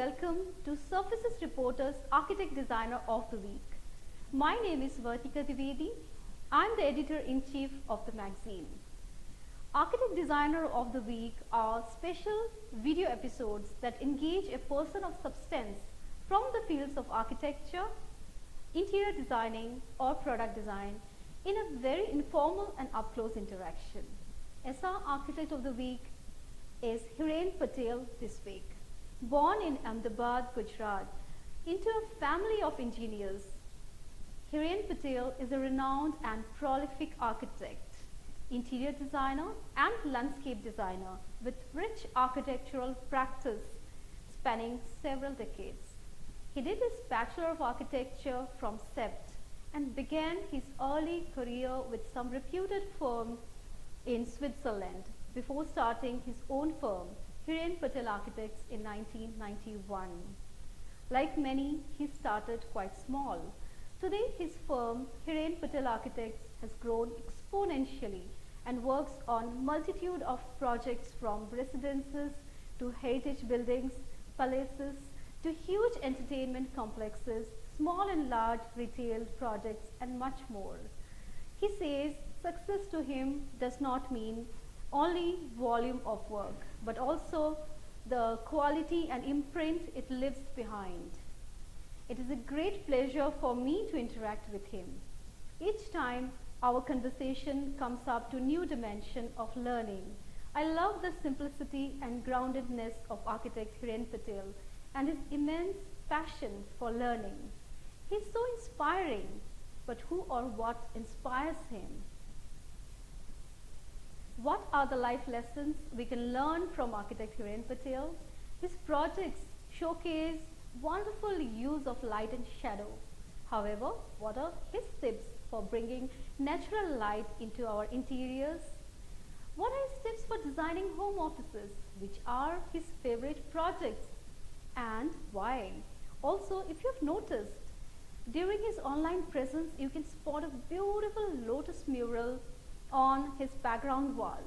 welcome to Surfaces Reporter's Architect Designer of the Week. My name is Vartika Divedi. I'm the editor-in-chief of the magazine. Architect Designer of the Week are special video episodes that engage a person of substance from the fields of architecture, interior designing or product design in a very informal and up-close interaction. As our Architect of the Week is HIREN Patel this week. Born in Ahmedabad, Gujarat, into a family of engineers, HIREN Patel is a renowned and prolific architect, interior designer and landscape designer with rich architectural practice spanning several decades. He did his Bachelor of Architecture from CEPT and began his early career with some reputed firms in Switzerland before starting his own firm, HIREN Patel Architects, in 1991. Like many, he started quite small. Today, his firm, HIREN Patel Architects, has grown exponentially and works on multitude of projects from residences to heritage buildings, palaces, to huge entertainment complexes, small and large retail projects, and much more. He says success to him does not mean only volume of work, but also the quality and imprint it leaves behind. It is a great pleasure for me to interact with him. Each time our conversation comes up to new dimension of learning. I love the simplicity and groundedness of architect HIREN Patel and his immense passion for learning. He's so inspiring, but who or what inspires him? What are the life lessons we can learn from architect HIREN Patel? His projects showcase wonderful use of light and shadow. However, what are his tips for bringing natural light into our interiors? What are his tips for designing home offices? Which are his favorite projects and why? Also, if you've noticed, during his online presence, you can spot a beautiful lotus mural on his background wall.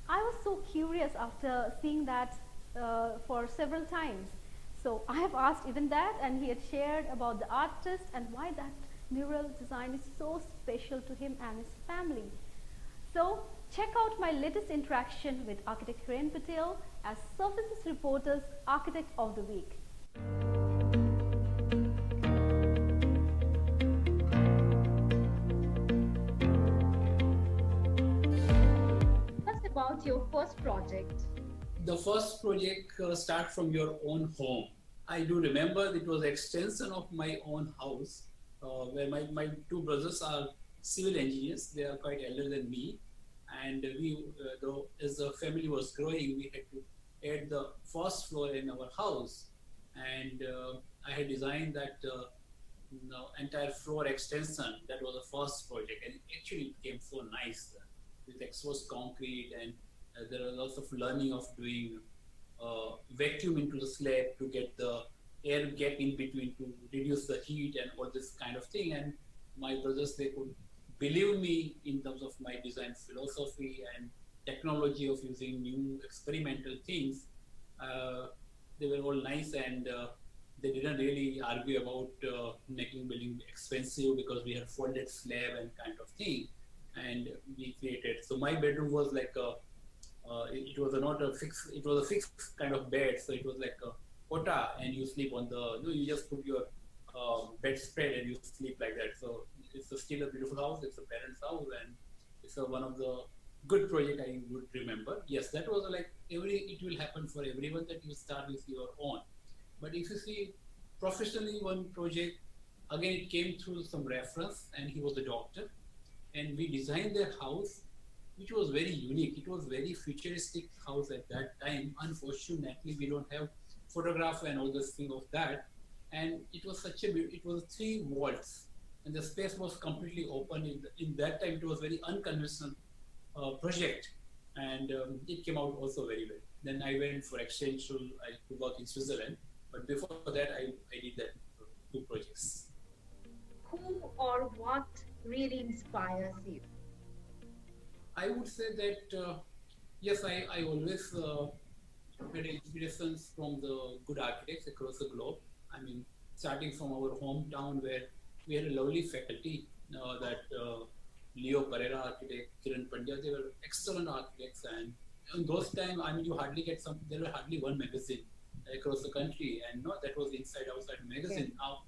I was so curious after seeing that for several times. So I have asked even that, and he had shared about the artist and why that mural design is so special to him and his family. So check out my latest interaction with architect HIREN Patel as Surfaces Reporter's Architect of the Week. What's about your first project? The first project start from your own home. I do remember it was extension of my own house, where my two brothers are civil engineers. They are quite elder than me, and we, though as the family was growing, we had to add the first floor in our house, and I had designed that entire floor extension. That was the first project, and actually it became so nice with exposed concrete, and there was lots of learning of doing vacuum into the slab to get the air gap in between to reduce the heat and all this kind of thing. And my brothers, they could believe me in terms of my design philosophy and technology of using new experimental things. They were all nice, and they didn't really argue about making building expensive because we had folded slab and kind of thing, and we created. So my bedroom was like it was not a fixed, it was a fixed kind of bed. So it was like a kota, and you sleep on the, you just put your bedspread and you sleep like that. So it's still a beautiful house. It's a parent's house, and it's one of the good project I would remember. Yes, that was like it will happen for everyone that you start with your own. But if you see professionally one project, again it came through some reference, and he was a doctor, and we designed their house, which was very unique. It was very futuristic house at that time. Unfortunately, we don't have photograph and all this thing of that. And it was such a, it was 3 vaults, and the space was completely open. In that time, it was very unconventional project, and it came out also very well. Then I went for exchange to work in Switzerland, but before that, I did that 2 projects. Who or what really inspires you? I would say that yes, I always We had inspirations from the good architects across the globe. I mean, starting from our hometown where we had a lovely faculty that Leo Pereira architect, Kiran Pandya, they were excellent architects. And in those times, I mean, you hardly get some, there were hardly one magazine across the country. And no, that was Inside Outside magazine. Now,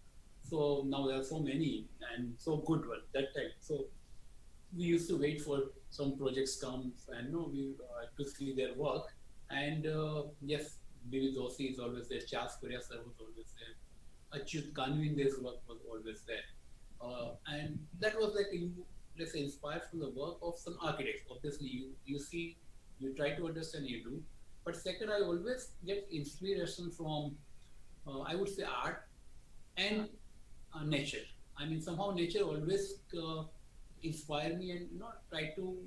so now there are so many and so good one that time. So we used to wait for some projects come and no, we to see their work. And yes, Bibi Dosi is always there. Charles Korea sir was always there. Achyut Kanvinde's work was always there. And that was like you, let's say, inspired from the work of some architects. Obviously, you see, you try to understand, you do. But second, I always get inspiration from, I would say, art and nature. I mean, somehow nature always inspire me and not try to.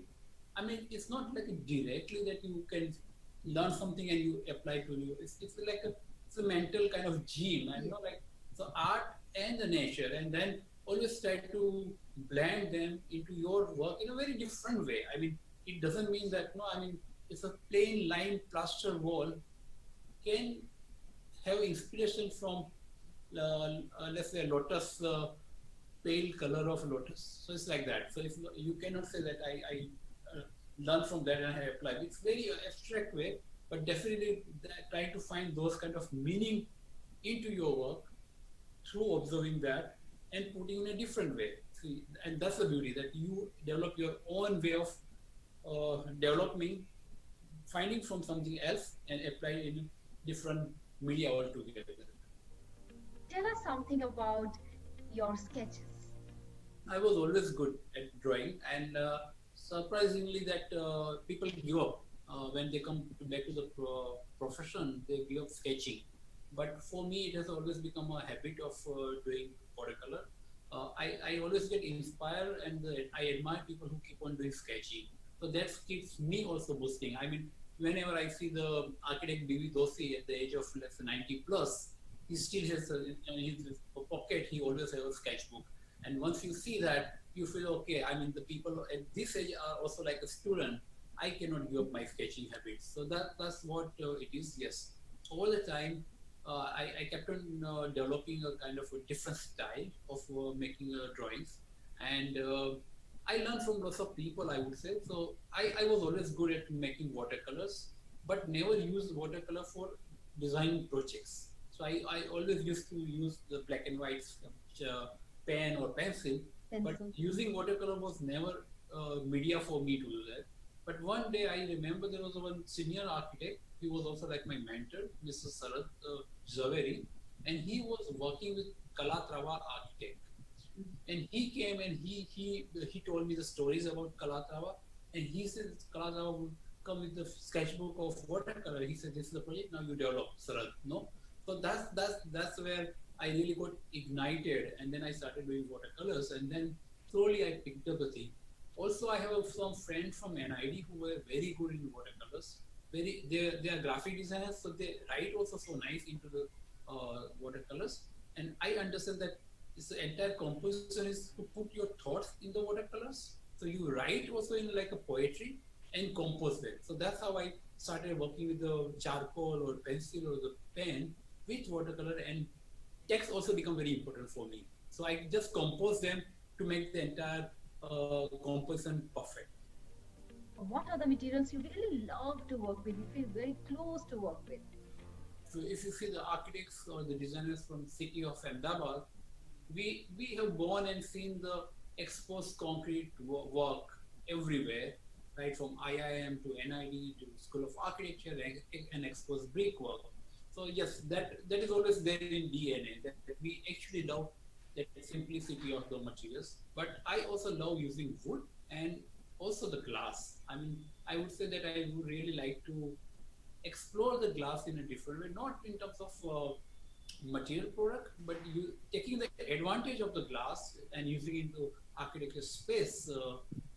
I mean, it's not like directly that you can learn something and you apply to you. It's like it's a mental kind of gene, and you know, like so art and the nature, and then always try to blend them into your work in a very different way. I mean, it doesn't mean that no. I mean, it's a plain line plaster wall can have inspiration from let's say a lotus pale color of lotus. So it's like that. So if you cannot say that I learn from that and I apply. It's very abstract way, but definitely trying to find those kind of meaning into your work through observing that and putting in a different way. See, and that's the beauty that you develop your own way of developing, finding from something else and apply it in different media altogether. Tell us something about your sketches. I was always good at drawing, and surprisingly, that people give up when they come back to the profession. They give up sketching, but for me, it has always become a habit of doing watercolor. I always get inspired, and I admire people who keep on doing sketching. So that keeps me also boosting. I mean, whenever I see the architect B.V. Doshi at the age of let's say 90 plus, he still has in his pocket. He always has a sketchbook, and once you see that, you feel okay. I mean, the people at this age are also like a student. I cannot give up my sketching habits. So that's what it is. Yes, all the time. I kept on developing a kind of a different style of making drawings, and I learned from lots of people. I would say so. I was always good at making watercolors, but never used watercolor for design projects. So I always used to use the black and white pen or pencil, but using watercolor was never media for me to do that. But one day I remember there was one senior architect. He was also like my mentor, Mr. Sarad Zaveri, and he was working with Calatrava architect. And he came and he told me the stories about Calatrava, and he said Calatrava would come with the sketchbook of watercolor. He said, "This is the project. Now you develop, Sarad." No, so that's where I really got ignited, and then I started doing watercolors, and then slowly I picked up the thing. Also, I have some friends from NID who were very good in watercolors. They are graphic designers, so they write also so nice into the watercolors. And I understand that this entire composition is to put your thoughts in the watercolors. So you write also in like a poetry and compose them. So that's how I started working with the charcoal or pencil or the pen with watercolor, and text also become very important for me. So I just compose them to make the entire composition perfect. What are the materials you really love to work with? You feel very close to work with. So if you see the architects or the designers from city of Ahmedabad, we have gone and seen the exposed concrete work everywhere, right from IIM to NID to School of Architecture and exposed brick work. So yes, that is always there in DNA, that we actually love that simplicity of the materials. But I also love using wood and also the glass. I mean, I would say that I would really like to explore the glass in a different way, not in terms of material product, but you taking the advantage of the glass and using it into architecture space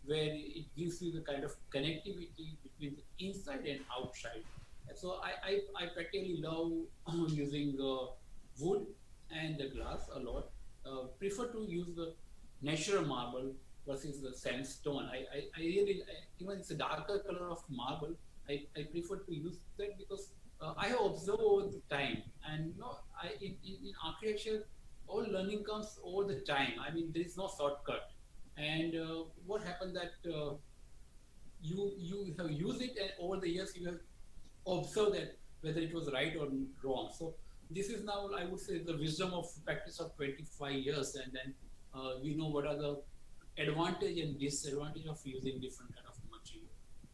where it gives you the kind of connectivity between the inside and outside. And so I practically love using wood and the glass a lot. Prefer to use the natural marble versus the sandstone. I really, even it's a darker color of marble, I prefer to use that because I have observed over the time, and in architecture, all learning comes over the time. I mean, there is no shortcut. And what happened that you have used it, and over the years you have observed that whether it was right or wrong. So this is now, I would say, the wisdom of practice of 25 years, and then we know what are the advantage and disadvantage of using different kind of material.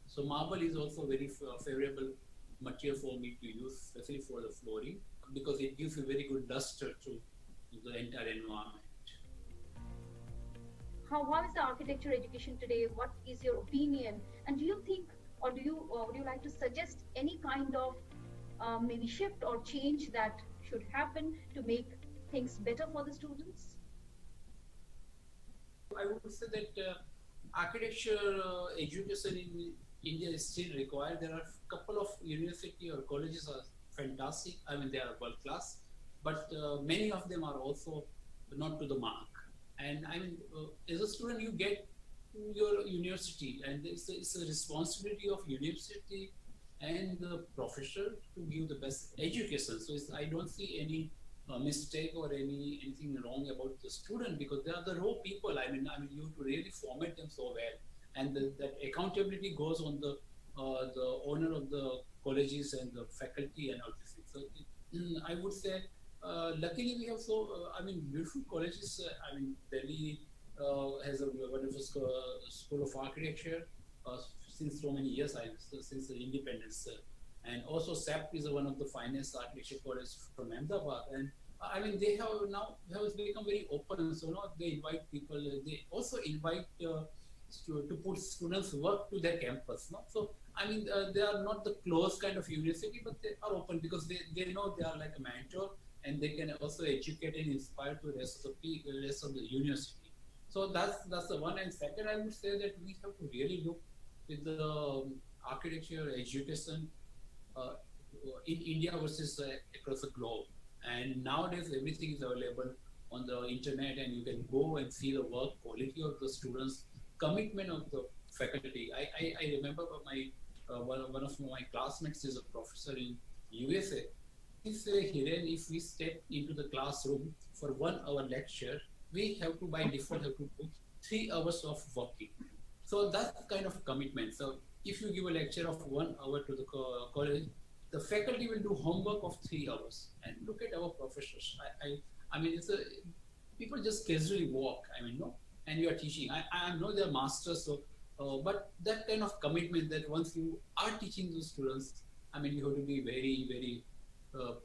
So marble is also very favorable material for me to use, especially for the flooring, because it gives a very good luster to the entire environment. How is the architecture education today? What is your opinion? And do you think, or do you would you like to suggest any kind of maybe shift or change that should happen to make things better for the students? I would say that architecture education in India is still required. There are a couple of university or colleges are fantastic. I mean, they are world class, but many of them are also not to the mark. And I mean, as a student, you get to your university, and it's a responsibility of university and the professor to give the best education. So I don't see any mistake or anything wrong about the student, because they are the raw people. I mean, you have to really format them so well, and that accountability goes on the owner of the colleges and the faculty and all this thing. So I would say, luckily we have I mean, beautiful colleges. I mean, Delhi has a wonderful school of architecture since so many years, since the independence. And also SAP is one of the finest architecture colleges from Ahmedabad. And I mean, they have become very open. So now they invite people. They also invite to put students' work to their campus. No? So I mean, they are not the closed kind of university, but they are open because they know they are like a mentor, and they can also educate and inspire to the rest of the university. So that's the one. And second, I would say that we have to really look with the architecture education uh, in India versus across the globe. And nowadays, everything is available on the internet, and you can go and see the work quality of the students, commitment of the faculty. I remember one of my classmates is a professor in USA. He said, Hiren, if we step into the classroom for 1 hour lecture, we have to by default have to do 3 hours of working. So that's the kind of commitment. So if you give a lecture of 1 hour to the college, the faculty will do homework of 3 hours. And look at our professors. I mean, people just casually walk. I mean, no, and you are teaching. I know they're masters, so but that kind of commitment that once you are teaching the students, I mean, you have to be very, very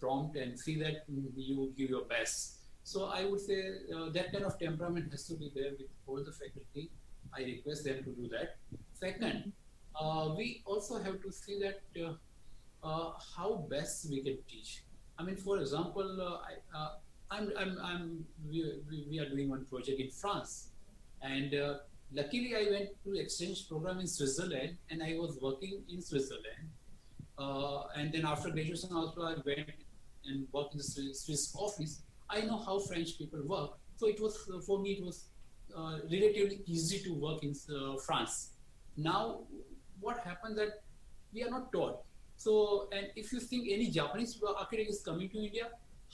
prompt and see that you give your best. So I would say that kind of temperament has to be there with all the faculty. I request them to do that. Second, we also have to see that how best we can teach. I mean, for example, we are doing one project in France, and luckily I went to exchange program in Switzerland, and I was working in Switzerland. And then after graduation also I went and worked in the Swiss office. I know how French people work, so it was for me it was relatively easy to work in France. Now, what happened that we are not taught. So, and if you think any Japanese architect is coming to India,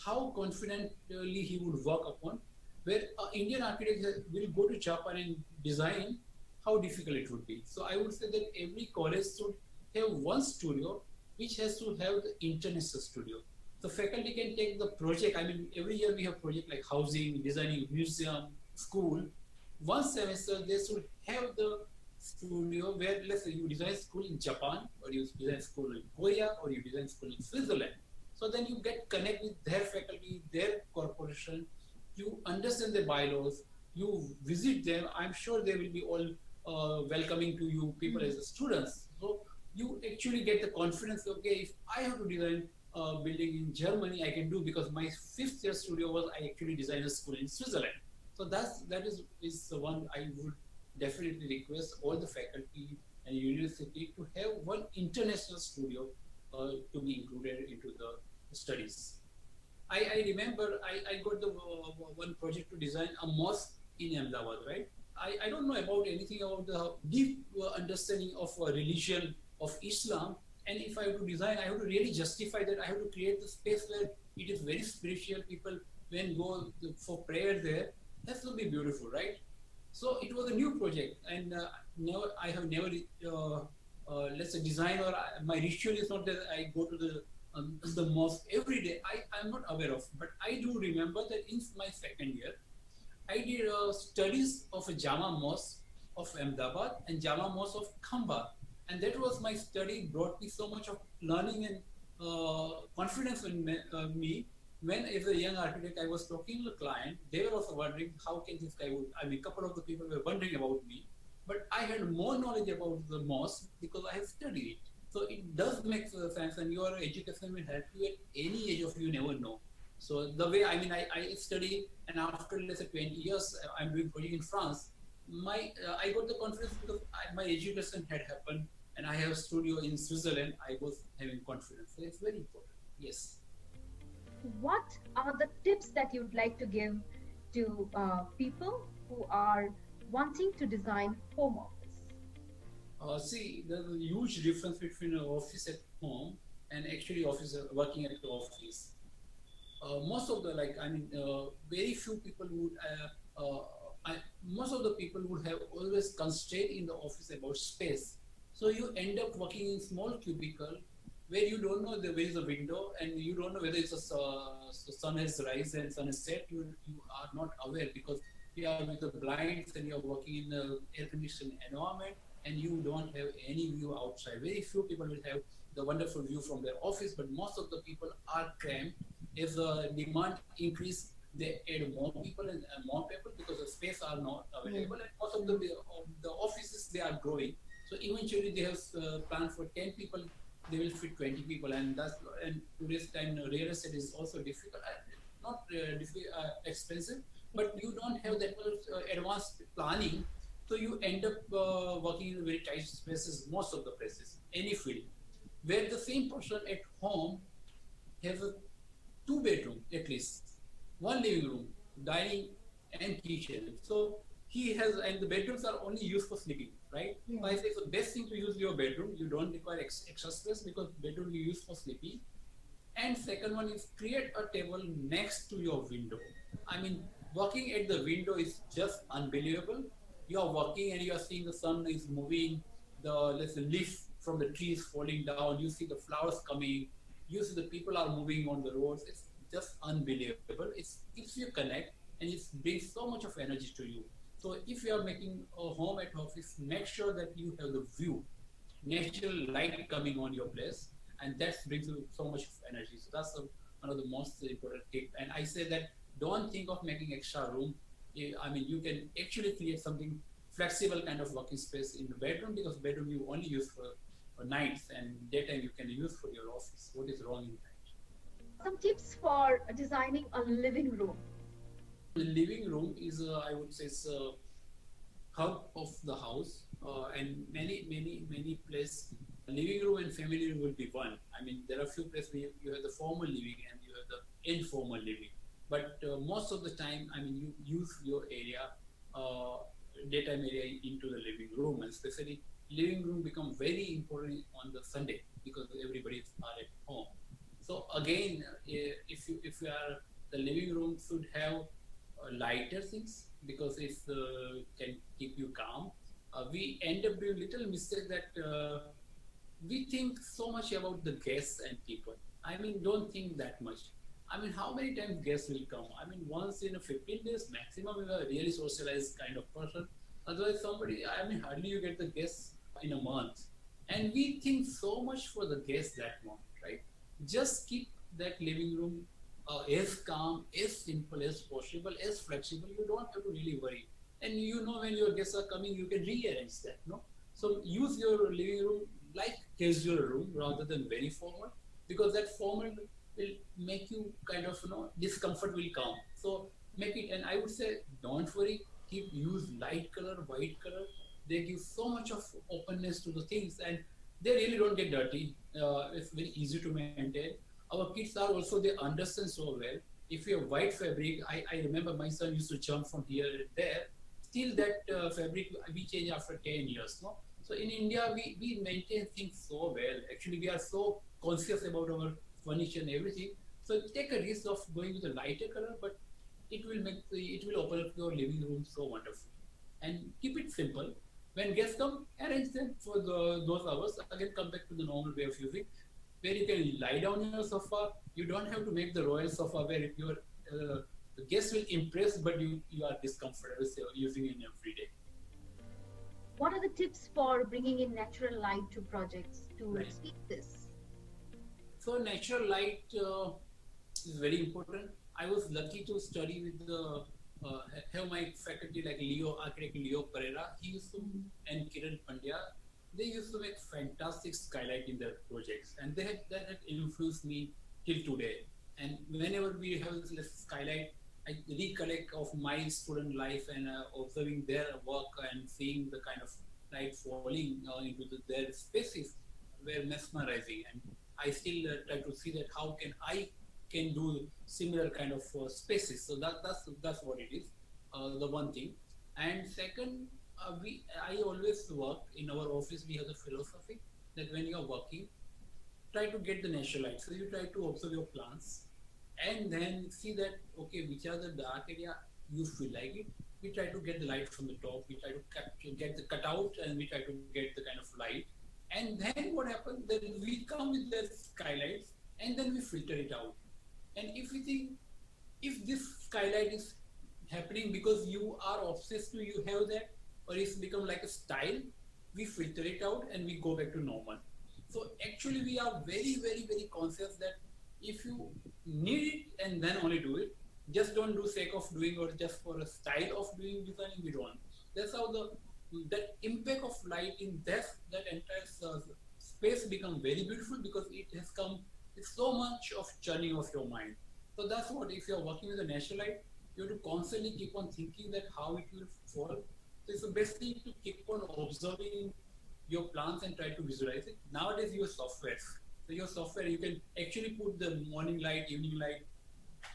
how confidently he would work upon, where Indian architect will go to Japan and design, how difficult it would be. So I would say that every college should have one studio which has to have the international studio. The faculty can take the project. I mean, every year we have project like housing, designing museum, school. One semester they should have the studio where, let's say, you design school in Japan, or you design school in Korea, or you design school in Switzerland. So then you get connect with their faculty, their corporation. You understand their bylaws. You visit them. I'm sure they will be all welcoming to you people as the students. So you actually get the confidence. Okay, if I have to design a building in Germany, I can do, because my fifth year studio was I actually designed a school in Switzerland. So that is the one I would definitely request all the faculty and university to have one international studio to be included into the studies. I remember I got the one project to design a mosque in Ahmedabad, right? I don't know about anything about the deep understanding of religion of Islam, And if I have to design, I have to really justify that. I have to create the space where it is very spiritual. People when go for prayer there, that will be beautiful, right? So it was a new project, and never I have never let's say design or my ritual is not that I go to the mosque every day. I'm not aware of, but I do remember that in my second year, I did studies of a Jama mosque of Ahmedabad and Jama mosque of Khamba, and that was my study. Brought me so much of learning and confidence in me. When, as a young architect, I was talking to the client, they were also wondering how can this guy would. I mean, a couple of the people were wondering about me, but I had more knowledge about the mosque because I have studied it. So it does make sense, and your education will help you at any age of you never know. So the way I mean, I study, and after let's say 20 years, I'm doing project in France. I got the confidence because my education had happened, and I have a studio in Switzerland. I was having confidence. So it's very important. Yes. What are the tips that you'd like to give to people who are wanting to design home office? See, there's a huge difference between an office at home and actually office working at the office. Most of the very few people would most of the people would have always constraint in the office about space, so you end up working in small cubicle where you don't know where is the window, and you don't know whether it's sun has rise and sun has set. You are not aware because you are with the blinds and you are working in the air conditioned environment, and you don't have any view outside. Very few people will have the wonderful view from their office, but most of the people are cramped. If the demand increase, they add more people and more people because the space are not available. And most of the offices, they are growing. So eventually they have planned for 10 people, they will fit 20 people, and today's time real estate is also difficult, not expensive, but you don't have that much advanced planning. So you end up working in very tight spaces most of the places, any field, where the same person at home has a two bedroom at least, one living room, dining, and kitchen. So he has, and the bedrooms are only used for sleeping, right? Yeah. So I say it's the best thing to use your bedroom. You don't require extra space because bedroom you use for sleeping. And second one is create a table next to your window. I mean, working at the window is just unbelievable. You are working and you are seeing the sun is moving, let's say leaf from the trees falling down. You see the flowers coming. You see the people are moving on the roads. It's just unbelievable. It keeps you connect and it brings so much of energy to you. So if you are making a home at office, make sure that you have the view, natural light coming on your place, and that brings you so much of energy. So that's one of the most important tip. And I say that don't think of making extra room. I mean, you can actually create something flexible kind of working space in the bedroom, because bedroom you only use for nights, and daytime you can use for your office. What is wrong in that? Some tips for designing a living room. The living room is, I would say, it's a hub of the house, and many places, living room and family room will be one. I mean, there are few places where you have the formal living and you have the informal living. But most of the time, I mean, you use your area, daytime area into the living room, and especially living room become very important on the Sunday because everybody is at home. So again, if you are, the living room should have lighter things because it can keep you calm. We end up doing little mistake that we think so much about the guests and people. I mean, don't think that much. I mean, how many times guests will come? I mean, once in a 15 days maximum, you are a really socialized kind of person. Otherwise, I mean, hardly you get the guests in a month. And we think so much for the guests that month, right? Just keep that living room as calm, as simple as possible, as flexible. You don't have to really worry. And you know when your guests are coming, you can rearrange that, no? So use your living room like casual room rather than very formal, because that formal will make you kind of, discomfort will come. So make it, and I would say, don't worry, use light color, white color. They give so much of openness to the things, and they really don't get dirty. It's very easy to maintain. Our kids are also, they understand so well. If you have white fabric, I remember my son used to jump from here and there. Still that fabric we change after 10 years, no? So in India, we maintain things so well, actually. actually we are so conscious about our furniture and everything. So take a risk of going with a lighter color, but it will open up your living room so wonderfully. And keep it simple. When guests come, arrange them for those hours. Again, come back to the normal way of using, where you can lie down on your sofa. You don't have to make the royal sofa where your the guests will impress, but you are discomfortable using it every day. What are the tips for bringing in natural light to projects to Right. speed this? So natural light is very important. I was lucky to study with have my faculty like architect Leo Pereira. He used to and Kiran Pandya. They used to make fantastic skylight in their projects, and that had influenced me till today. And whenever we have this skylight, I recollect of my student life and observing their work and seeing the kind of light falling into their spaces were mesmerizing. And I still try to see that how can I can do similar kind of spaces. So that's what it is. The one thing, and second, I always work in our office. We have the philosophy that when you are working, try to get the natural light. So you try to observe your plants and then see that okay, which are the dark area you feel like it. We try to get the light from the top. We try to get the cutout, and we try to get the kind of light. And then what happens? Then we come with the skylights, and then we filter it out. And if we think if this skylight is happening because you are obsessed to you have that, or it's become like a style, we filter it out and we go back to normal. So actually we are very, very, very conscious that if you need it and then only do it, just don't do sake of doing or just for a style of doing designing, we don't. That's how that impact of light in that entire space become very beautiful because it has come with so much of churning of your mind. So that's what if you're working with a natural light, you have to constantly keep on thinking that how it will fall. So it's the best thing to keep on observing your plants and try to visualize it. Nowadays, your software. So your software, you can actually put the morning light, evening light,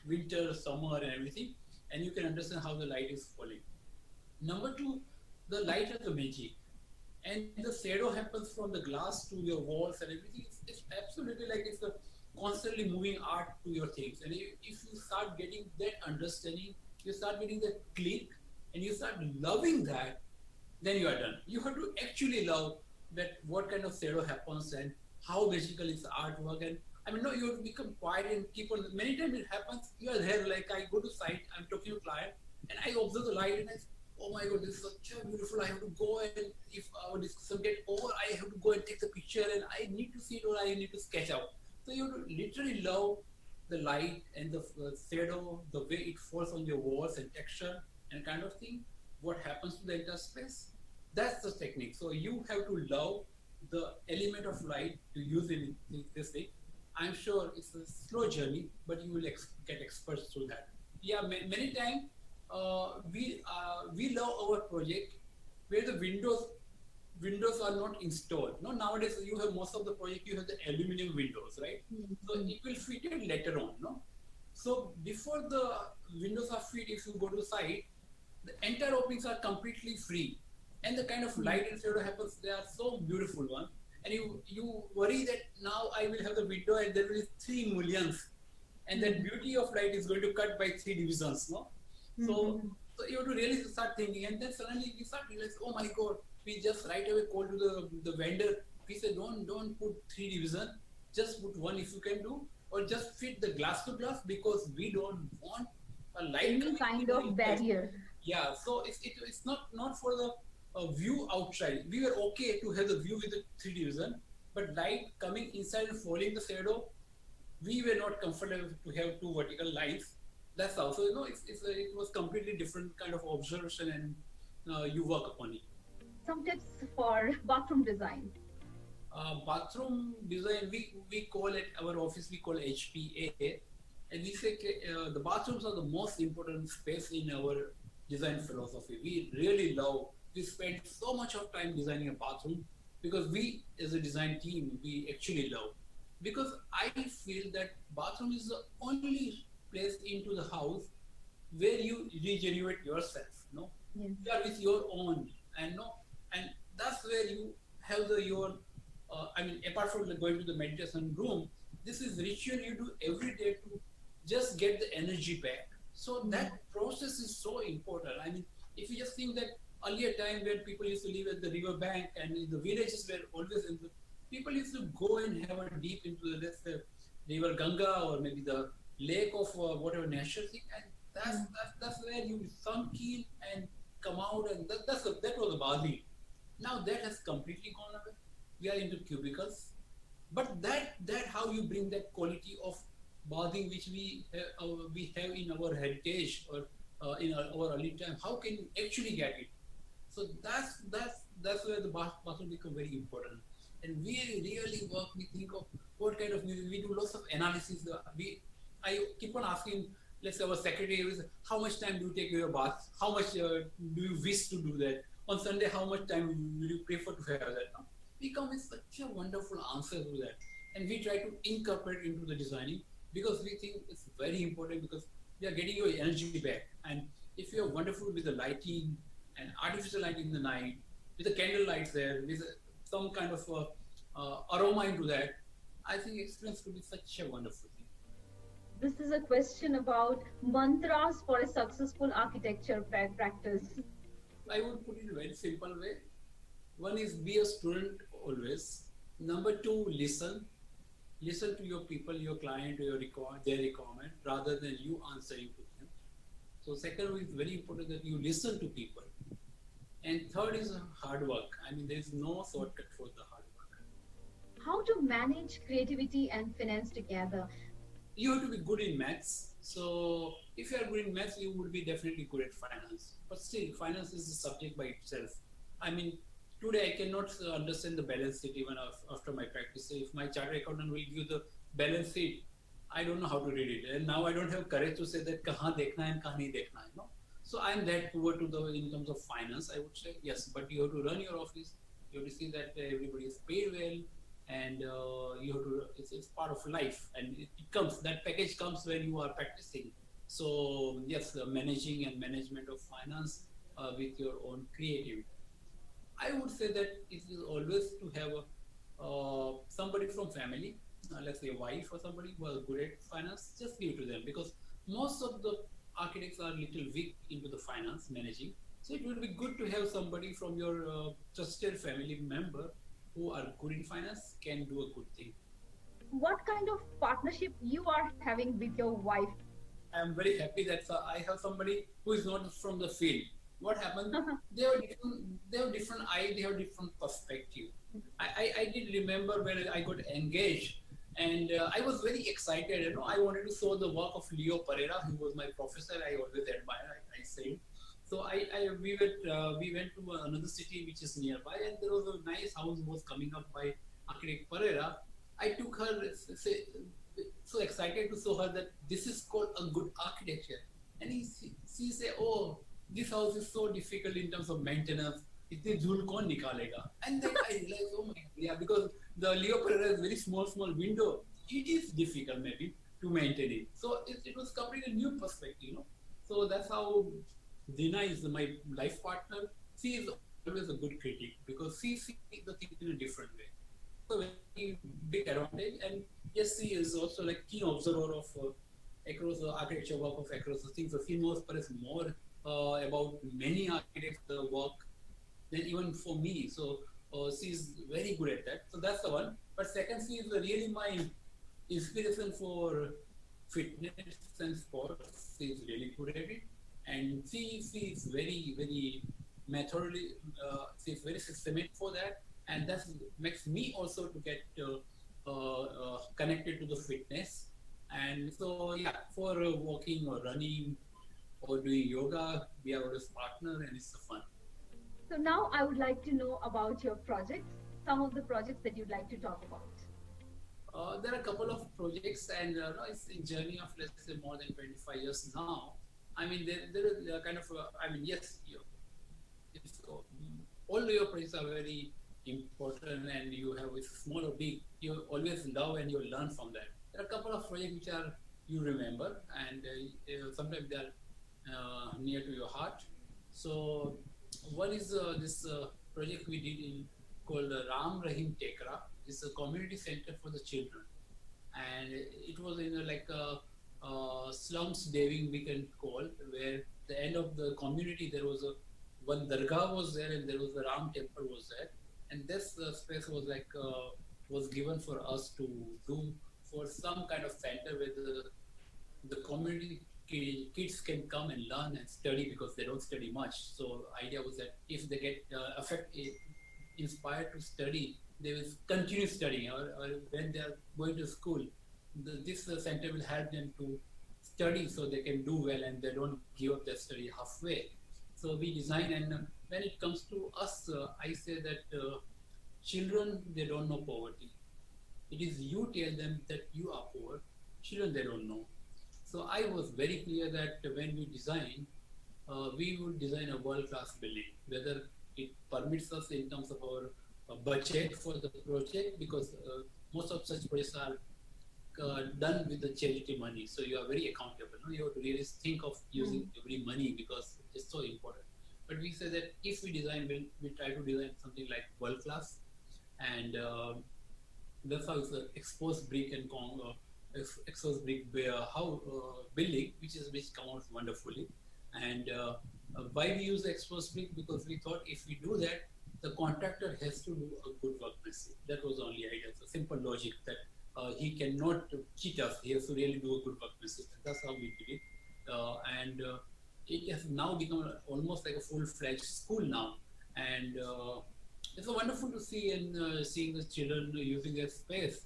winter, summer, and everything, and you can understand how the light is falling. Number two, the light has a magic, and the shadow happens from the glass to your walls and everything. It's absolutely like it's a constantly moving art to your things. And if you start getting that understanding, you start getting that click, and you start loving that, then you are done. You have to actually love that what kind of shadow happens and how magical is the artwork. And I mean, no, you have to become quiet and keep on. Many times it happens, you are there, like I go to site, I'm talking to client, and I observe the light, and I say, oh my God, this is such a beautiful. I have to go, and if our discussion get over, I have to go and take the picture, and I need to see it or I need to sketch out. So you have to literally love the light and the shadow, the way it falls on your walls and texture and kind of thing. What happens to the entire space? That's the technique. So you have to love the element of light to use in this thing. I'm sure it's a slow journey, but you will get experts through that. Yeah, many times we love our project where the windows are not installed. No, nowadays you have most of the project you have the aluminum windows, right? So it will fit it later on. No, so before the windows are fit, if you go to the site, the entire openings are completely free, and the kind of light and shadow happens. They are so beautiful one, and you worry that now I will have the window and there will be 3 millions, and that beauty of light is going to cut by 3 divisions. No, so you have to really start thinking, and then suddenly you start realize, oh my God, we just right away call to the vendor. We say don't put 3 division, just put one if you can do, or just fit the glass to glass because we don't want a light Any coming kind in of barrier. yeah, so it's not for the view outside. We were okay to have the view with the 3 division, but light coming inside and falling the shadow, we were not comfortable to have two vertical lines. That's how. So it was completely different kind of observation, and you work upon it. Some tips for bathroom design. Bathroom design, we call it our office. We call HPA, and we say the bathrooms are the most important space in our design philosophy. We really love. We spend so much of time designing a bathroom because we, as a design team, we actually love. Because I feel that bathroom is the only place into the house where you regenerate yourself. No, Yes. you are with your own, and no, and that's where you have your I mean, apart from going to the meditation room, this is ritual you do every day to just get the energy back. So that process is so important. I mean, if you just think that earlier time when people used to live at the river bank and the villages were always in the, people used to go and have a deep into the, let's say, river Ganga or maybe the lake of whatever natural thing, and that's where you sunk in and come out, and that was the bathing. Now that has completely gone away. We are into cubicles, but that how you bring that quality of bathing which we have in our heritage or in our early time. How can you actually get it? So that's where the bathroom become very important. And we really work. We think of what kind of music. We do lots of analysis. I keep on asking. Let's say our secretary is, how much time do you take your bath? How much do you wish to do that? On Sunday, how much time will you prefer to have that? No? We come with such a wonderful answer to that. And we try to incorporate into the designing because we think it's very important because we are getting your energy back. And if you are wonderful with the lighting and artificial light in the night, with the candle lights there, with some kind of aroma into that, I think experience could be such a wonderful thing. This is a question about mantras for a successful architecture practice. I would put it in a very simple way. One is be a student always. Number two, listen. Listen to your people, your client, their requirement, rather than you answering to them. So second is very important that you listen to people. And third is hard work. I mean, there is no shortcut for the hard work. How to manage creativity and finance together? You have to be good in maths. So if you are good in maths, you would be definitely good at finance. But still, finance is a subject by itself. I mean, today I cannot understand the balance sheet even after my practice. So if my chartered accountant will give the balance sheet, I don't know how to read it. And now I don't have courage to say that kahan dekhna hai and kahan nahi dekhna hai. No? So I'm that poor to the in terms of finance, I would say. Yes, but you have to run your office. You have to see that everybody is paid well, and you have to. It's part of life, and it comes. That package comes when you are practicing. So yes, managing and management of finance with your own creativity. I would say that it is always to have somebody from family, let's say a wife or somebody who are good at finance. Just give it to them because most of the architects are little weak into the finance managing. So it will be good to have somebody from your trusted family member who are good in finance can do a good thing. What kind of partnership you are having with your wife? I'm very happy that I have somebody who is not from the field. What happens? They have different eye, they have different perspective. I did remember when I got engaged, and I was very excited. You know, I wanted to show the work of Leo Pereira, who was my professor. I always admire. I say. So we went to another city which is nearby, and there was a nice house was coming up by architect Pereira. I took her, so excited to show her that this is called a good architecture. And she said, oh, this house is so difficult in terms of maintenance. इतने धूल कौन निकालेगा? And then I realized, oh my God, yeah, because the Leo Pereira is very small window. It is difficult maybe to maintain it. So it was completely new perspective, you know. So that's how Dina is my life partner. She is always a good critic because she sees the thing in a different way. So very big advantage, and yes, she is also like keen observer of across the architecture work of across the things. So she knows perhaps more about many architects' work than even for me. So she's very good at that. So that's the one. But second, she is really my inspiration for fitness and sports. She is really good at it, and she is very methodically. She is very systematic for that, and that makes me also to get connected to the fitness. And so yeah, for walking or running or doing yoga, we are always partner, and it's fun. So now I would like to know about your projects, some of the projects that you'd like to talk about. There are a couple of projects, and no, it's a journey of let's say more than 25 years now. I mean, there is kind of, I mean, yes, it's, all your projects are very important, and you have it's small or big, you always love and you learn from that. There are a couple of projects which are you remember, and sometimes they are near to your heart. So one is this project we did in called Ram Rahim Tekra. It's a community center for the children, and it was in a, like a slums daving we can call, where the end of the community there was a one dargah was there, and there was a Ram temple was there, and this space was like was given for us to do for some kind of center where the community kids can come and learn and study because they don't study much. So idea was that if they get inspired to study, they will continue studying, or when they are going to school, this center will help them to study so they can do well and they don't give up their study halfway. So we design, and when it comes to us, I say that children, they don't know poverty. It is you tell them that you are poor. Children, they don't know. So I was very clear that when we design, we would design a world-class building, whether it permits us in terms of our budget for the project, because most of such projects are done with the charity money. So you are very accountable. No? You have to really think of using every money because it's so important. But we say that if we design, we'll try to design something like world-class, and that's how it's exposed brick and exposed brick building, which come out wonderfully. And why we use the exposed brick? Because we thought if we do that, the contractor has to do a good workmanship. That was the only idea. It's a simple logic that he cannot cheat us. He has to really do a good workmanship. That's how we did it. And it has now become almost like a full-fledged school now. And it's wonderful to see, and seeing the children using their space.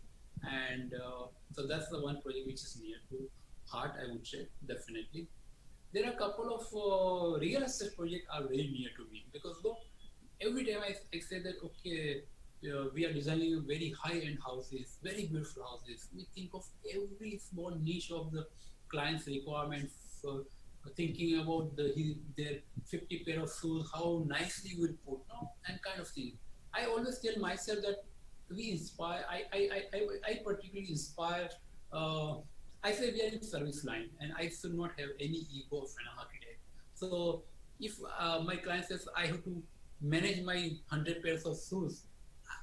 And so that's the one project which is near to heart, I would say, definitely. There are a couple of real estate projects are very near to me, because though every time I say that, okay, we are designing very high-end houses, very beautiful houses. We think of every small niche of the client's requirements, thinking about their 50 pair of shoes, how nicely we'll put, no? And kind of thing. I always tell myself that we inspire, I particularly inspire, I say we are in service line, and I should not have any ego of an architect. So if my client says I have to manage my 100 pairs of shoes,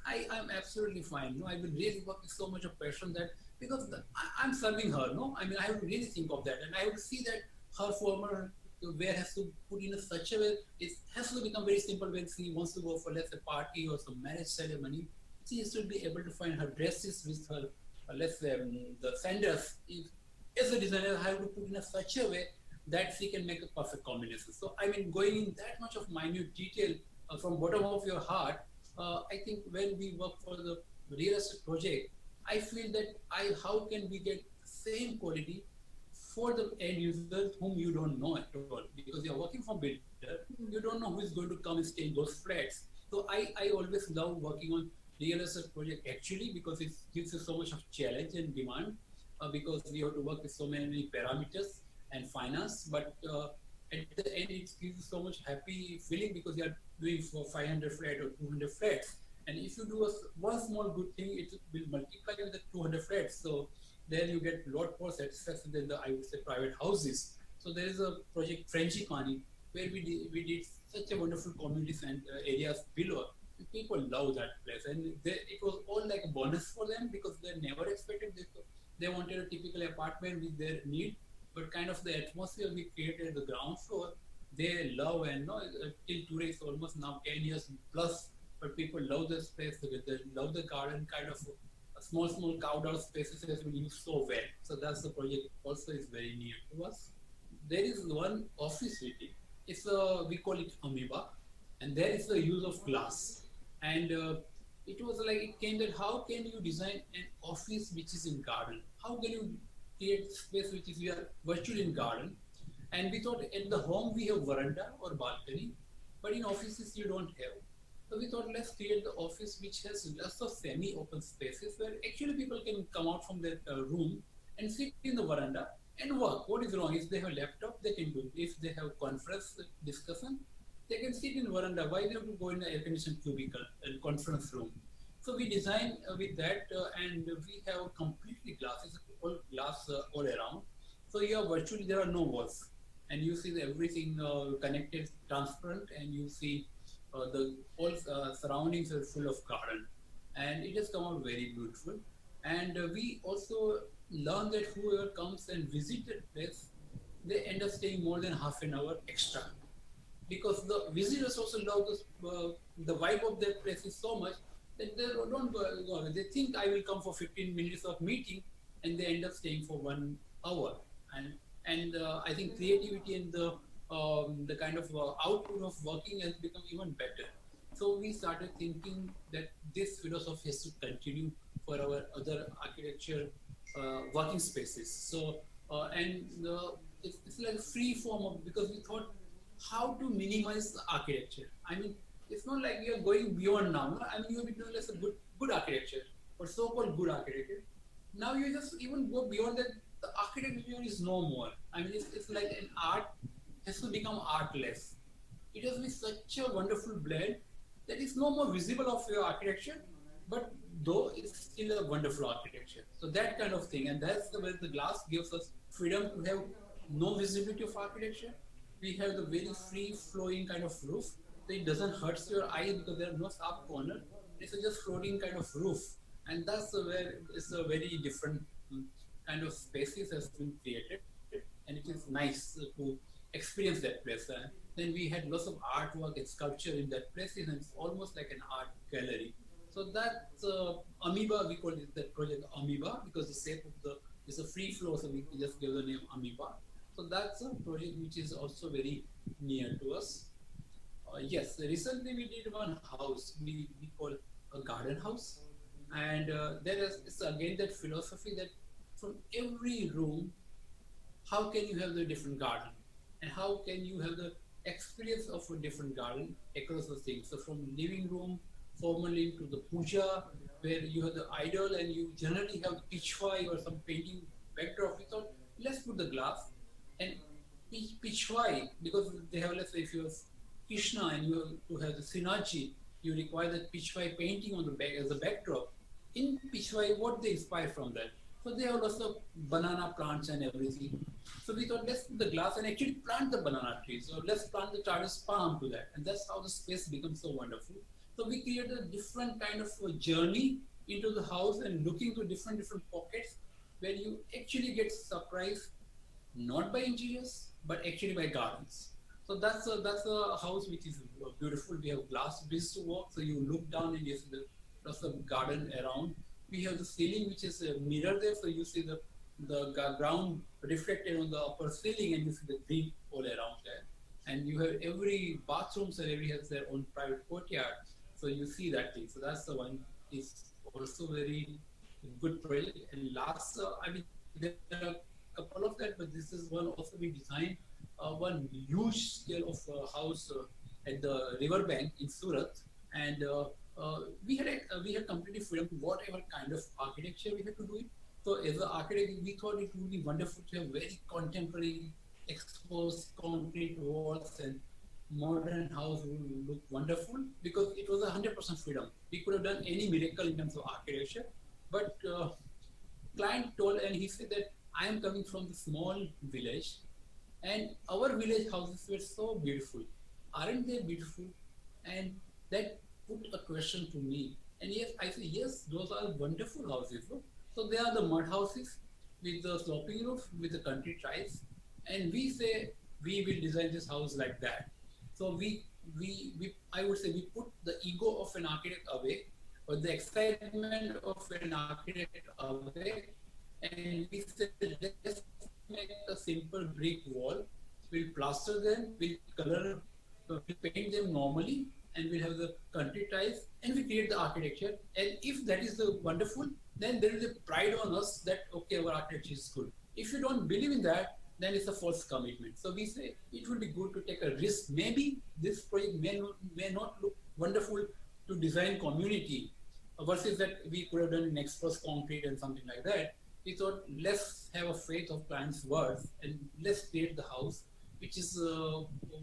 I'm absolutely fine. No, I will really work with so much of passion that, because I'm serving her. No, I mean, I have to really think of that, and I would see that her former wear has to put in such a way. It has to become very simple when she wants to go for, let's say, party or some marriage ceremony. She should be able to find her dresses with her, let's say, the sandals. As a designer, I have to put in such a way that she can make a perfect combination. So, I mean, going in that much of minute detail from bottom of your heart, I think when we work for the real estate project, I feel that how can we get same quality for the end users whom you don't know at all, because you're working for builder, you don't know who is going to come and stay in those flats. So I always love working on real estate project actually, because it gives you so much of challenge and demand, because we have to work with so many parameters and finance, but at the end it gives you so much happy feeling, because you are doing for 500 flat or 200 flats, and if you do one small good thing, it will multiply with the 200 flats. So then you get a lot more satisfaction than the, I would say, private houses. So there is a project Frenchy Kani, where we did such a wonderful communities and areas below. People love that place, and it was all like a bonus for them, because they never expected this. They wanted a typical apartment with their need, but kind of the atmosphere we created at the ground floor, they love. And no, till today it's almost now 10 years plus, but people love the space, they love the garden, kind of small outdoor spaces has been used so well. So that's the project also is very near to us. There is one office city. It's we call it Amoeba, and there is the use of glass. And it was like, it came that how can you design an office which is in garden? How can you create space which is we are virtually in garden? And we thought at the home we have veranda or balcony, but in offices you don't have. So we thought, let's create the office which has lots of semi-open spaces where actually people can come out from their room and sit in the veranda and work. What is wrong? If they have laptop, they can do it. If they have conference discussion, they can sit in veranda. Why they have to go in the air-conditioned cubicle and conference room? So we design with that, and we have completely glass. It's all glass all around. So you are virtually, there are no walls, and you see everything connected, transparent, and you see the whole surroundings are full of garden. and it has come out very beautiful. And we also learn that whoever comes and visit that place, they end up staying more than half an hour extra, because the visitors also love this, the vibe of that place is so much that they don't go away. They think I will come for 15 minutes of meeting, and they end up staying for 1 hour. And I think creativity and the kind of output of working has become even better. So we started thinking that this philosophy has to continue for our other architecture working spaces. So it's like free form of, because we thought how to minimize the architecture. I mean, it's not like we are going beyond now. No? I mean, you have been doing less a good architecture or so-called good architecture. Now you just even go beyond that. The architecture is no more. I mean, it's like an art has to become artless. It has been such a wonderful blend that is no more visible of your architecture, but though it's still a wonderful architecture. So that kind of thing, and that's the way the glass gives us freedom to have no visibility of architecture. We have the very free flowing kind of roof, so it doesn't hurt your eyes because there are no sharp corner. It's a just floating kind of roof, and that's where it's a very different kind of spaces has been created, and it is nice to experience that place. Then we had lots of artwork and sculpture in that place, and it's almost like an art gallery. So that's amoeba. We call it that project amoeba because the shape of the is a free flow, so we just give the name amoeba. So that's a project which is also very near to us. Yes, recently we did one house we call a garden house, and there is it's again that philosophy that from every room, how can you have the different garden, and how can you have the experience of a different garden across the things. So from living room formally to the puja, where you have the idol and you generally have pichwai or some painting backdrop. We thought let's put the glass and pichwai, because they have, let's say if you have Krishna and you have to have the Sinachi, you require that pichwai painting on the back as a backdrop. In pichwai, what they inspire from that? So they have lots of banana plants and everything. So we thought let's put the glass and actually plant the banana tree. So let's plant the Chinese palm to that, and that's how the space becomes so wonderful. So we created a different kind of a journey into the house and looking to different pockets where you actually get surprised not by engineers but actually by gardens. So that's a house which is beautiful. We have glass bridge to walk, so you look down and you see the lots of garden around. We have the ceiling which is a mirror there, so you see the ground reflected on the upper ceiling, and you see the green all around there. And you have every bathrooms and every has their own private courtyard, so you see that thing. So that's the one is also very good project. And last, I mean, there are a couple of that, but this is one also we designed one huge scale of house at the riverbank in Surat, and we had completely freedom to whatever kind of architecture we had to do it. So as an architect, we thought it would be wonderful to have very contemporary exposed concrete walls, and modern house would look wonderful because it was 100% freedom. We could have done any miracle in terms of architecture, but client told, and he said that I am coming from the small village, and our village houses were so beautiful. Aren't they beautiful? And that put a question to me. And yes, I say, yes, those are wonderful houses. No? So they are the mud houses with the sloping roof, with the country tiles. And we say, we will design this house like that. So I would say we put the ego of an architect away, or the excitement of an architect away, and we said, let's make a simple brick wall. We'll plaster them, we'll color, we'll paint them normally, and we'll have the country tiles, and we create the architecture. And if that is the wonderful, then there is a pride on us that okay, our architecture is good. If you don't believe in that, then it's a false commitment. So we say it will be good to take a risk. Maybe this project may not look wonderful to design community versus that we could have done in express concrete and something like that. We thought let's have a faith of client's words and let's create the house, which is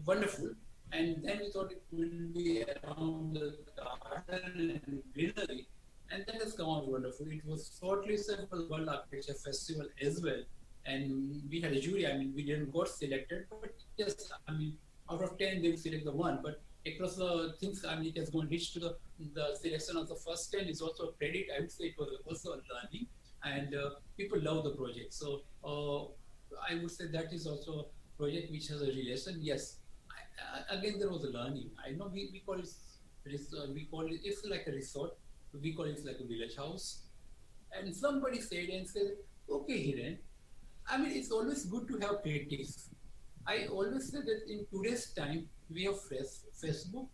wonderful. And then we thought it will be around the garden and greenery, and that has come out wonderful. It was shortlisted for the World Architecture Festival as well, and we had a jury. I mean, we didn't got selected, but yes, I mean, out of 10 they will select the one. But across the things. I mean, it has gone reached to the selection of the first 10 is also a credit. I would say it was also a learning, and people love the project. So I would say that is also a project which has a relation. Yes, again there was a learning. I know we call it we call it, it's like a resort. We call it like a village house. And somebody said and said, okay, Hiren, I mean, it's always good to have critics. I always say that in today's time, we have Facebook,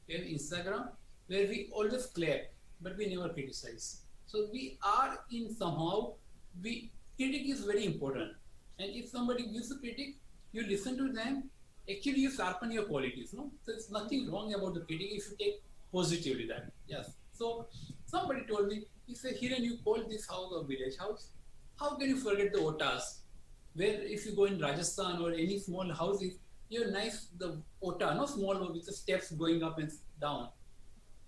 we have Instagram, where we always clap, but we never criticize. So we are in somehow, we critic is very important. And if somebody gives a critic, you listen to them, actually you sharpen your qualities. No? So there's nothing wrong about the critic if you take positively that. Yes. So somebody told me, he said, Hiren, you call this house a village house. How can you forget the otas? Where if you go in Rajasthan or any small houses, you have nice the ota, no small one with the steps going up and down.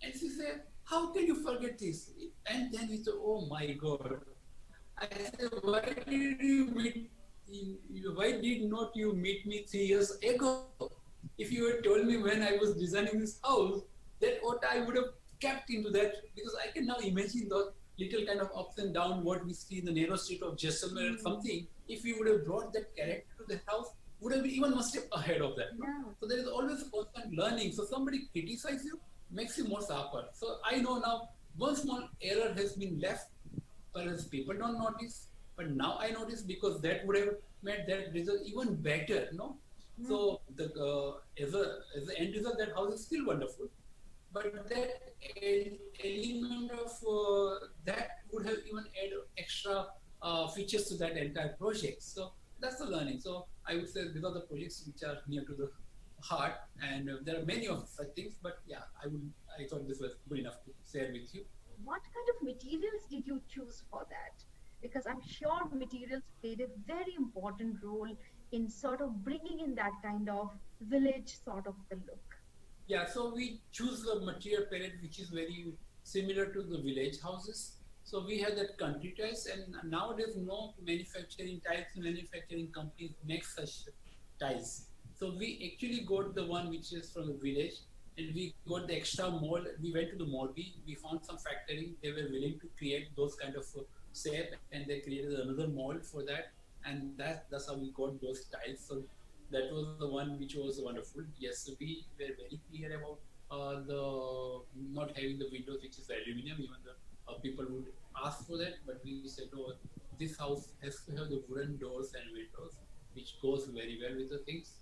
And she said, how can you forget this? And then we said, oh my God. I said, why did not you meet me 3 years ago? If you had told me when I was designing this house, that what I would have kept into that, because I can now imagine the little kind of ups and downs what we see in the narrow street of Jaisalmer or something. If we would have brought that character to the house, would have been even one step ahead of that. Yeah. So there is always constant learning. So somebody criticizes you, makes you more sharper. So I know now one small error has been left, perhaps people don't notice, but now I notice because that would have made that result even better, no? So the as the end result, that house is still wonderful, but that element of that would have even add extra features to that entire project. So that's the learning. So I would say these are the projects which are near to the heart, and there are many of such things. But yeah, I thought this was good enough to share with you. What kind of materials did you choose for that? Because I'm sure materials played a very important role in sort of bringing in that kind of village sort of the look. Yeah, so we choose the material palette which is very similar to the village houses. So we have that country tiles, and nowadays no manufacturing companies make such tiles. So we actually got the one which is from the village, and we got the extra mold. We went to the Morbi, we found some factory, they were willing to create those kind of shape, and they created another mold for that, and that's how we got those tiles. So that was the one which was wonderful. Yes, we were very clear about the not having the windows which is aluminum. Even the people would ask for that, but we said, no, this house has to have the wooden doors and windows, which goes very well with the things.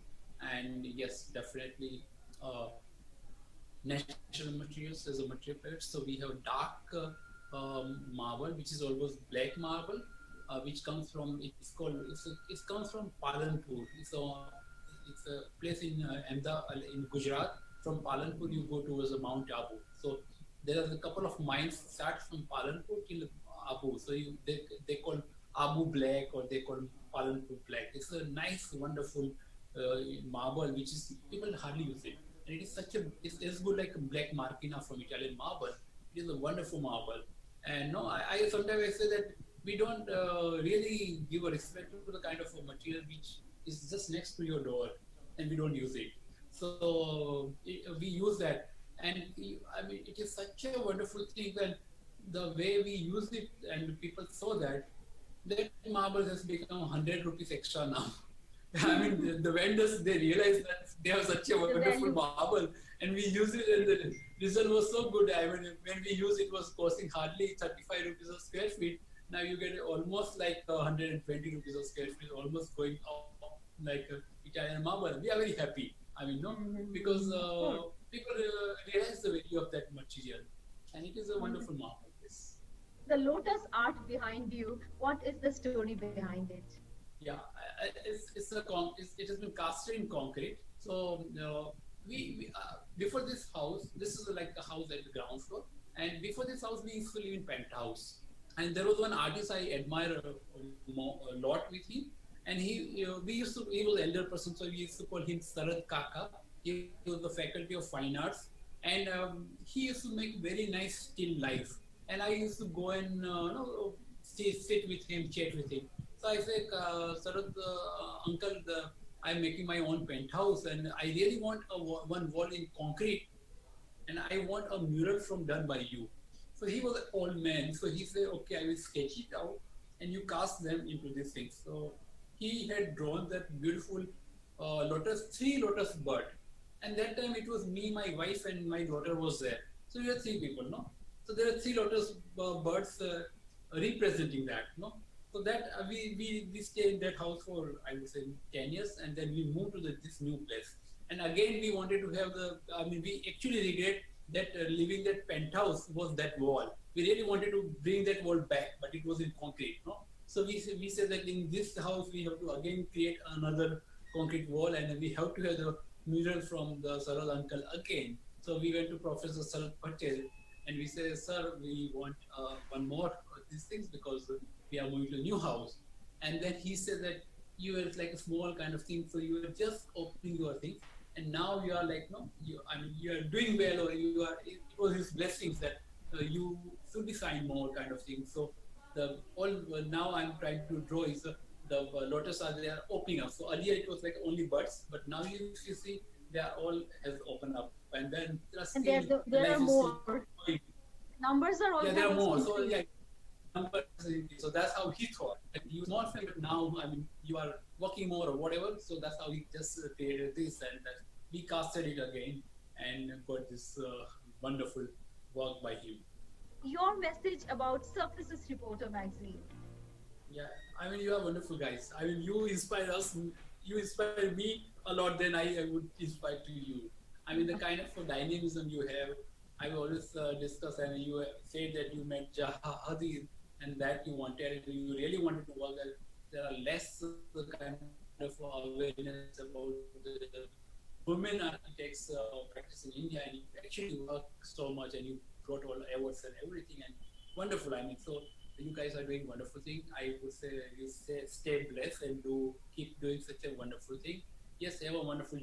And yes, definitely natural materials as a material palette. So we have dark marble, which is almost black marble, which comes from, it comes from Palanpur. It's a place in in Gujarat. From Palanpur, you go towards the Mount Abu. So there are a couple of mines start from Palanpur till Abu. So they call Abu Black, or they call Palanpur Black. It's a nice, wonderful marble, which is people hardly use it. And it is it's as good like a black marquina from Italian marble. It is a wonderful marble. And no, I sometimes I say that we don't really give a respect to the kind of a material which is just next to your door, and we don't use it. So we use that, and I mean it is such a wonderful thing when the way we use it, and people saw that marble has become 100 rupees extra now. I mean, the vendors, they realize that they have such a wonderful marble, and we use it, and the result was so good. I mean, when we use it, was costing hardly 35 rupees a square feet. Now you get almost like 120 rupees a square feet, almost going up like Italian marble. We are very happy. I mean, no, because people realize the value of that material, and it is a wonderful marble. Yes. The lotus art behind you, what is the story behind it? Yeah, it has been casted in concrete. So before this house, this is like a house at the ground floor, and before this house we used to live in penthouse. And there was one artist I admire a lot with him, and he was elder person, so we used to call him Sarad Kaka. He was the faculty of fine arts, and he used to make very nice still life. And I used to go and sit with him, chat with him. So I said, Sarad, uncle, I'm making my own penthouse, and I really want one wall in concrete, and I want a mural from done by you. So he was an old man. So he said, okay, I will sketch it out and you cast them into these things. So he had drawn that beautiful three lotus bird. And that time it was me, my wife, and my daughter was there. So we were three people, no? So there are three lotus birds representing that, no? So that we stayed in that house for, I would say, 10 years, and then we moved to this new place. And again, we wanted to have we actually regret that living that penthouse was that wall. We really wanted to bring that wall back, but it was in concrete, no? So we said that in this house, we have to again create another concrete wall, and we have to have the mural from the Sarad uncle again. So we went to Professor Sarad Patel, and we said, sir, we want one more of these things because we are moving to a new house. And then he said that you were like a small kind of thing, so you were just opening your things, and now you are like, no, you are doing well, or you are. It was his blessings that you should be signed more kind of thing. So the all now I'm trying to draw is the lotus are they are opening up. So earlier it was like only buds, but now if you see they are all has opened up, and then And still the there are life is still more. going. Numbers are Yeah, also there are more. So increasing. yeah, numbers. So that's how he thought. And you small family, but now you are working more or whatever. So that's how he just created this, and that we casted it again and got this wonderful work by him. Your message about Surfaces Reporter magazine. Yeah, you are wonderful guys. You inspire us. You inspire me a lot. Then I would inspire to you. The kind of dynamism you have. I always discuss, and you said that you met Hadid, and that you wanted, and you really wanted to work. There are less kind of awareness about the women architects practice in India, and you actually work so much, and you brought all awards and everything, and wonderful. So you guys are doing wonderful thing. I would say stay blessed and keep doing such a wonderful thing. Yes, have a wonderful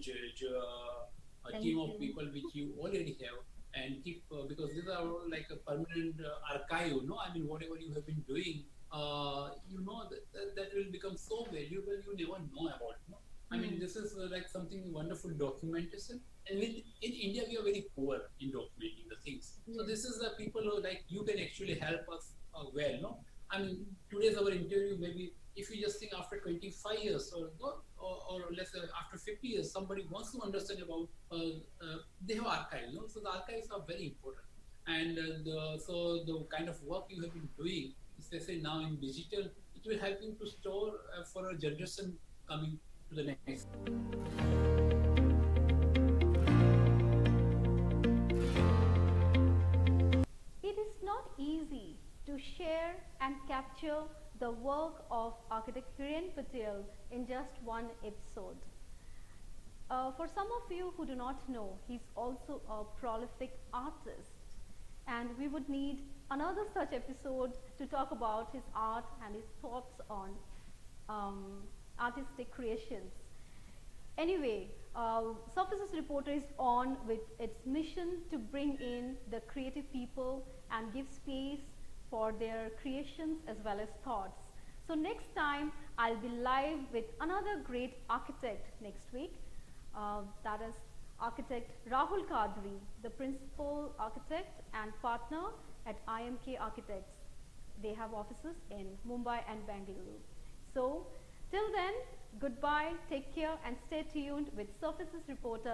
a Thank team of you. people which you already have, and keep because these are all like a permanent archive. No, whatever you have been doing, that will become so valuable. You never know about. No, Hmm. this is like something wonderful documentation. And in India, we are very poor in documenting the things. So Yes. this is the people who like you can actually help us well. No, today's our interview. Maybe if you just think after 25 years or let's say after 50 years, somebody wants to understand about they have archives. No, so the archives are very important. And so the kind of work you have been doing, especially now in digital, it will help you to store for a generation coming to the next. It is not easy to share and capture the work of architect Hiren Patel in just one episode. For some of you who do not know, he's also a prolific artist, and we would need another such episode to talk about his art and his thoughts on um, artistic creations. Anyway, Surfaces Reporter is on with its mission to bring in the creative people and give space for their creations as well as thoughts. So next time I'll be live with another great architect next week. That is architect Rahul Kadri, the principal architect and partner at IMK Architects. They have offices in Mumbai and Bangalore. So, till then, goodbye, take care, and stay tuned with Surfaces Reporter.